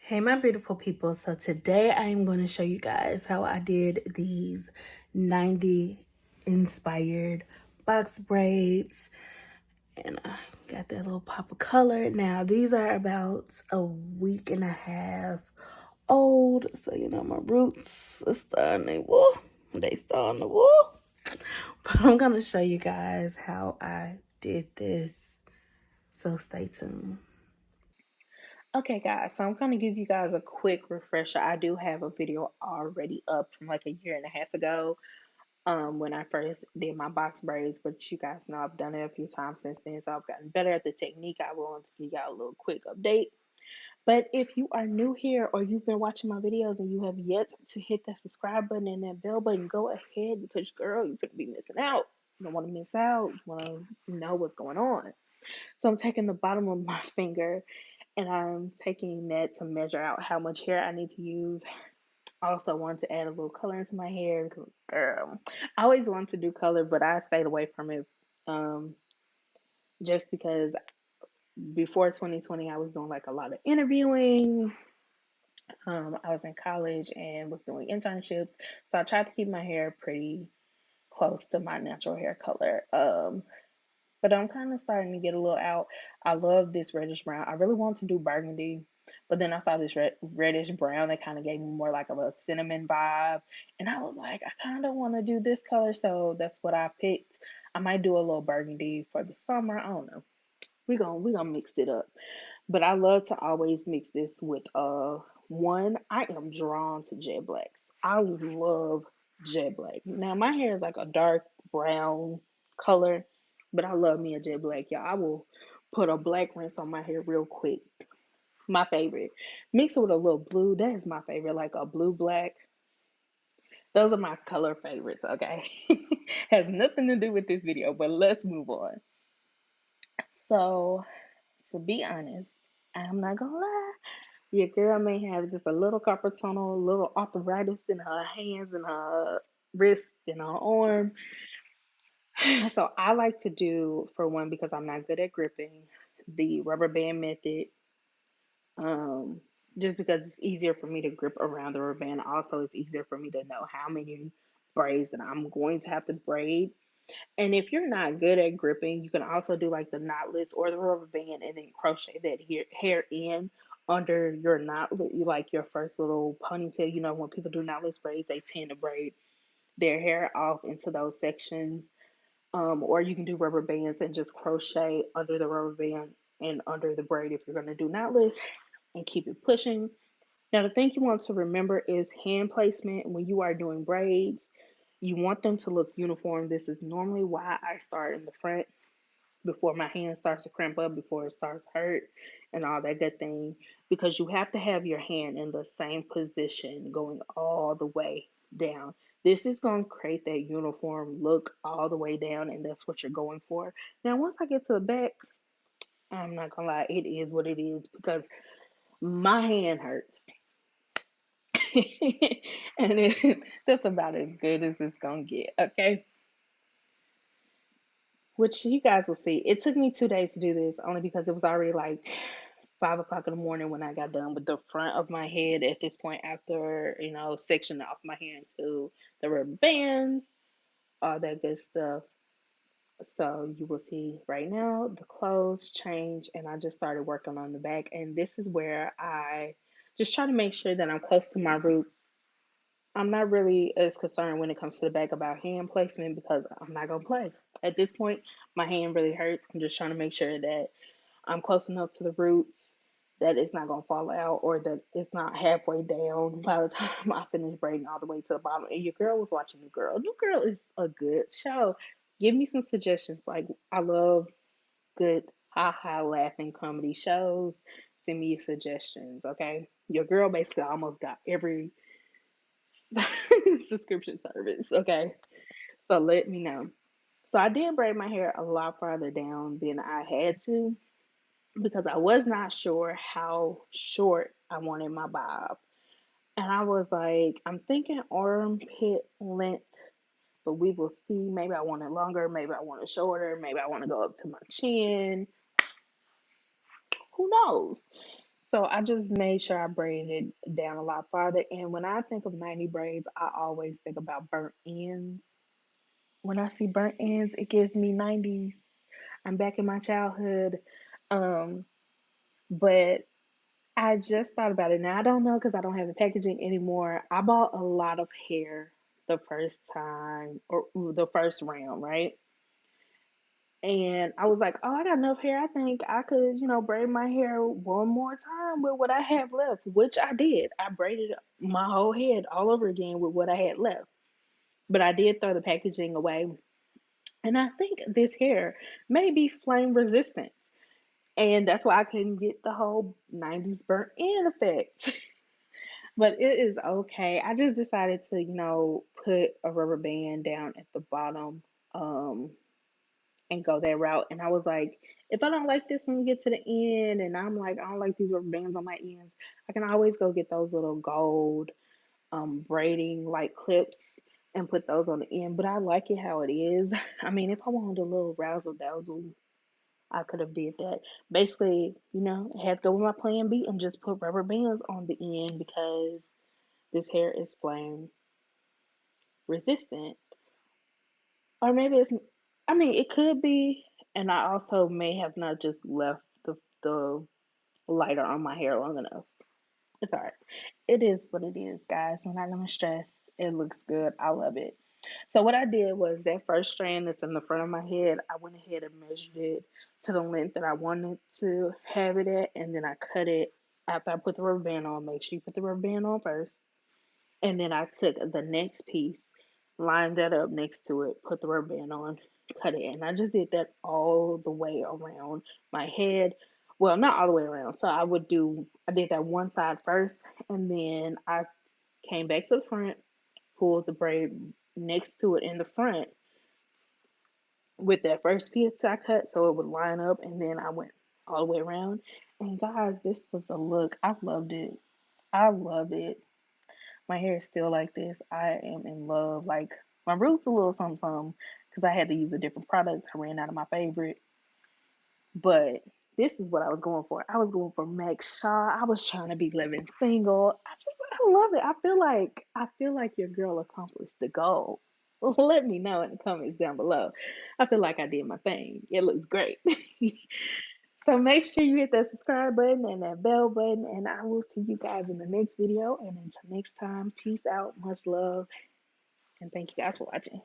Hey my beautiful people, so today I am going to show you guys how I did these 90 inspired box braids, and I got that little pop of color. Now these are about a week and a half old, so you know my roots are starting to wool. They starting to wool. But I'm going to show you guys how I did this, so stay tuned. Okay, guys, so I'm going to give you guys a quick refresher. I do have a video already up from like a year and a half ago when I first did my box braids, but you guys know I've done it a few times since then, so I've gotten better at the technique. I want to give you all a little quick update. But if you are new here or you've been watching my videos and you have yet to hit that subscribe button and that bell button, go ahead because, girl, you're going to be missing out. You don't want to miss out. You want to know what's going on. So I'm taking the bottom of my finger and I'm taking that to measure out how much hair I need to use. I also want to add a little color into my hair because I always wanted to do color, but I stayed away from it um, just because before 2020 I was doing like a lot of interviewing. I was in college and was doing internships, so I tried to keep my hair pretty close to my natural hair color. But I'm kind of starting to get a little out. I love this reddish brown. I really want to do burgundy, but then I saw this reddish brown that kind of gave me more like of a cinnamon vibe. And I was like, I kind of want to do this color, so that's what I picked. I might do a little burgundy for the summer. I don't know. We gonna mix it up. But I love to always mix this with one. I am drawn to jet blacks. I love jet black. Now my hair is like a dark brown color, but I love me a jet black, y'all. I will put a black rinse on my hair real quick. My favorite. Mix it with a little blue. That is my favorite, like a blue black. Those are my color favorites, okay? Has nothing to do with this video, but let's move on. So, to be honest, I'm not gonna lie. Your girl may have just a little carpal tunnel, a little arthritis in her hands and her wrist and her arm. So I like to do, for one, because I'm not good at gripping, the rubber band method. Um, just because it's easier for me to grip around the rubber band. Also, it's easier for me to know how many braids that I'm going to have to braid. And if you're not good at gripping, you can also do like the knotless or the rubber band and then crochet that hair in under your knot, like your first little ponytail. You know, when people do knotless braids, they tend to braid their hair off into those sections. Or you can do rubber bands and just crochet under the rubber band and under the braid if you're going to do knotless and keep it pushing. Now, the thing you want to remember is hand placement when you are doing braids. You want them to look uniform. This is normally why I start in the front before my hand starts to cramp up, before it starts hurt, and all that good thing. Because you have to have your hand in the same position going all the way down. This is going to create that uniform look all the way down, and that's what you're going for. Now, once I get to the back, I'm not gonna lie, it is what it is because my hand hurts. And that's about as good as it's gonna get, okay? Which you guys will see. It took me 2 days to do this only because it was already like 5 o'clock in the morning when I got done with the front of my head at this point after, sectioning off my hair into the rubber bands, all that good stuff. So you will see right now the clothes change and I just started working on the back. And this is where I just try to make sure that I'm close to my roots. I'm not really as concerned when it comes to the back about hand placement because I'm not gonna play. At this point, my hand really hurts. I'm just trying to make sure that I'm close enough to the roots that it's not gonna fall out or that it's not halfway down by the time I finish braiding all the way to the bottom. And your girl was watching New Girl. New Girl is a good show. Give me some suggestions. Like I love good ha ha laughing comedy shows. Send me your suggestions, okay? Your girl basically almost got every subscription service. Okay. So let me know. So I did braid my hair a lot farther down than I had to because I was not sure how short I wanted my bob. And I was like, I'm thinking armpit length, but we will see. Maybe I want it longer, maybe I want it shorter, maybe I want to go up to my chin. Who knows? So I just made sure I braided it down a lot farther. And when I think of 90 braids, I always think about burnt ends. When I see burnt ends, it gives me 90s. I'm back in my childhood. Um, but I just thought about it. Now I don't know because I don't have the packaging anymore. I bought a lot of hair the first time or the first round, right? And I was like, oh, I got enough hair. I think I could, braid my hair one more time with what I have left, which I did. I braided my whole head all over again with what I had left. But I did throw the packaging away. And I think this hair may be flame resistant. And that's why I couldn't get the whole 90s burnt end effect. But it is okay. I just decided to, put a rubber band down at the bottom. And go that route. And I was like, if I don't like this when we get to the end, and I'm like, I don't like these rubber bands on my ends, I can always go get those little gold braiding like clips and put those on the end. But I like it how it is. I mean, if I wanted a little razzle dazzle, I could have did that. Basically, I had to go with my plan B and just put rubber bands on the end because this hair is flame resistant. Or maybe it's, I mean, it could be. And I also may have not just left the lighter on my hair long enough. It's all right. It is what it is, guys. We're not going to stress. It looks good. I love it. So, what I did was that first strand that's in the front of my head, I went ahead and measured it to the length that I wanted to have it at. And then I cut it after I put the rubber band on. Make sure you put the rubber band on first. And then I took the next piece, lined that up next to it, put the rubber band on, cut it. And I just did that all the way around my head. Well, not all the way around. So I did that one side first, and then I came back to the front, pulled the braid next to it in the front with that first piece I cut so it would line up, and then I went all the way around. And guys, this was the look. I loved it. I love it. My hair is still like this. I am in love. Like my roots a little something something because I had to use a different product. I ran out of my favorite, but this is what I was going for. I was going for Max Shaw. I was trying to be living single. I love it. I feel like your girl accomplished the goal. Let me know in the comments down below. I feel like I did my thing. It looks great. So make sure you hit that subscribe button and that bell button, and I will see you guys in the next video. And until next time, peace out, much love, and thank you guys for watching.